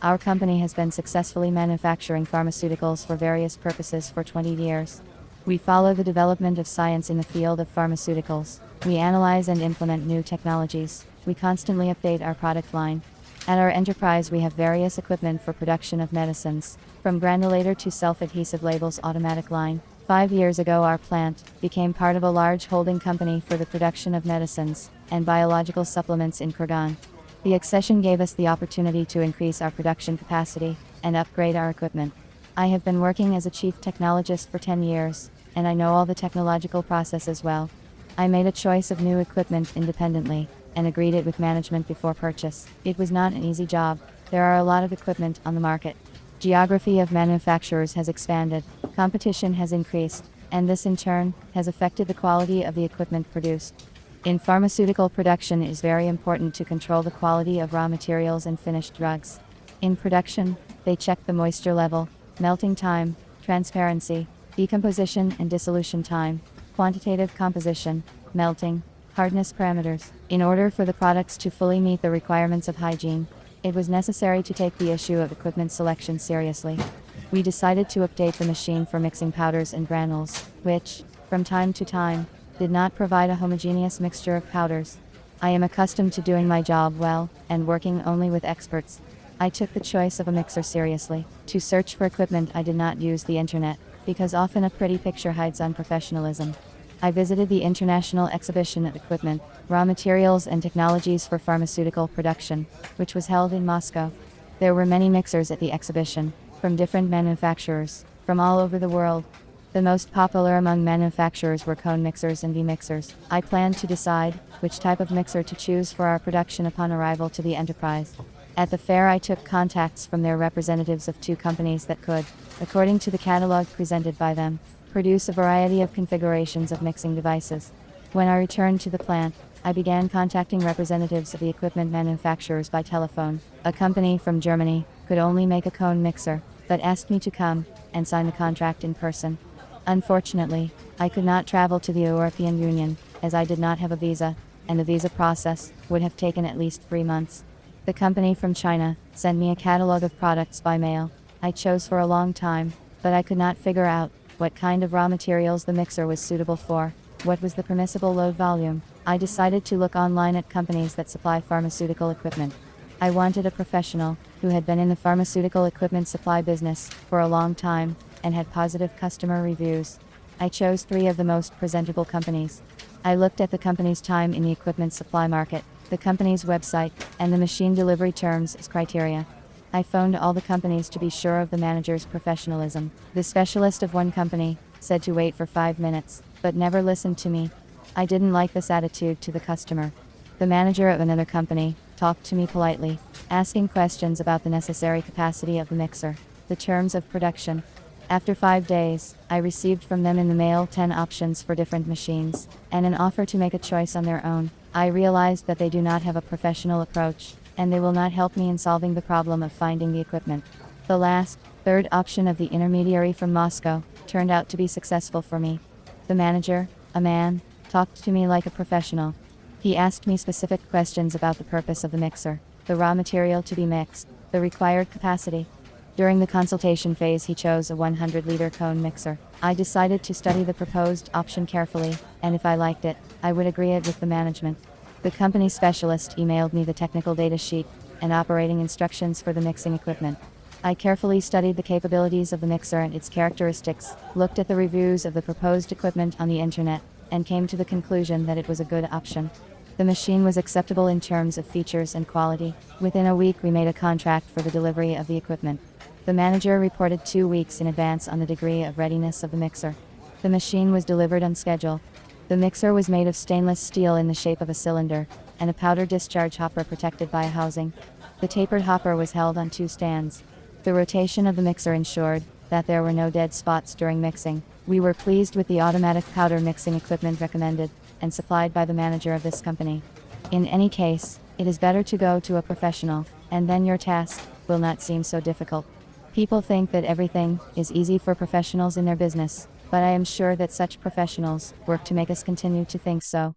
Our company has been successfully manufacturing pharmaceuticals for various purposes for 20 years. We follow the development of science in the field of pharmaceuticals. We analyze and implement new technologies. We constantly update our product line. At our enterprise, we have various equipment for production of medicines, from granulator to self-adhesive labels automatic line. 5 years ago, our plant became part of a large holding company for the production of medicines and biological supplements in Kurgan. The accession gave us the opportunity to increase our production capacity and upgrade our equipment. I have been working as a chief technologist for 10 years, and I know all the technological processes well. I made a choice of new equipment independently and agreed it with management before purchase. It was not an easy job. There are a lot of equipment on the market. Geography of manufacturers has expanded, competition has increased, and this in turn has affected the quality of the equipment produced. In pharmaceutical production, it is very important to control the quality of raw materials and finished drugs. In production, they check the moisture level, melting time, transparency, decomposition and dissolution time, quantitative composition, melting, hardness parameters. In order for the products to fully meet the requirements of hygiene, it was necessary to take the issue of equipment selection seriously. We decided to update the machine for mixing powders and granules, which, from time to time, did not provide a homogeneous mixture of powders. I am accustomed to doing my job well, and working only with experts. I took the choice of a mixer seriously. To search for equipment, I did not use the internet, because often a pretty picture hides unprofessionalism. I visited the International Exhibition of Equipment, Raw Materials and Technologies for Pharmaceutical Production, which was held in Moscow. There were many mixers at the exhibition, from different manufacturers, from all over the world. The most popular among manufacturers were cone mixers and V-mixers. I planned to decide which type of mixer to choose for our production upon arrival to the enterprise. At the fair, I took contacts from their representatives of 2 companies that could, according to the catalog presented by them, produce a variety of configurations of mixing devices. When I returned to the plant, I began contacting representatives of the equipment manufacturers by telephone. A company from Germany could only make a cone mixer, but asked me to come and sign the contract in person. Unfortunately, I could not travel to the European Union, as I did not have a visa, and the visa process would have taken at least 3 months. The company from China sent me a catalog of products by mail. I chose for a long time, but I could not figure out what kind of raw materials the mixer was suitable for. What was the permissible load volume? I decided to look online at companies that supply pharmaceutical equipment. I wanted a professional who had been in the pharmaceutical equipment supply business for a long time and had positive customer reviews. I chose 3 of the most presentable companies. I looked at the company's time in the equipment supply market, the company's website, and the machine delivery terms as criteria. I phoned all the companies to be sure of the manager's professionalism. The specialist of one company said to wait for 5 minutes, but never listened to me. I didn't like this attitude to the customer. The manager of another company talked to me politely, asking questions about the necessary capacity of the mixer, the terms of production. After 5 days, I received from them in the mail 10 options for different machines, and an offer to make a choice on their own. I realized that they do not have a professional approach, and they will not help me in solving the problem of finding the equipment. The last, 3rd option of the intermediary from Moscow turned out to be successful for me. The manager, a man, talked to me like a professional. He asked me specific questions about the purpose of the mixer, the raw material to be mixed, the required capacity. During the consultation phase, he chose a 100-liter cone mixer. I decided to study the proposed option carefully, and if I liked it, I would agree it with the management. The company specialist emailed me the technical data sheet and operating instructions for the mixing equipment. I carefully studied the capabilities of the mixer and its characteristics, looked at the reviews of the proposed equipment on the internet, and came to the conclusion that it was a good option. The machine was acceptable in terms of features and quality. Within a week, we made a contract for the delivery of the equipment. The manager reported 2 weeks in advance on the degree of readiness of the mixer. The machine was delivered on schedule. The mixer was made of stainless steel in the shape of a cylinder, and a powder discharge hopper protected by a housing. The tapered hopper was held on 2 stands. The rotation of the mixer ensured that there were no dead spots during mixing. We were pleased with the automatic powder mixing equipment recommended and supplied by the manager of this company. In any case, it is better to go to a professional, and then your task will not seem so difficult. People think that everything is easy for professionals in their business, but I am sure that such professionals work to make us continue to think so.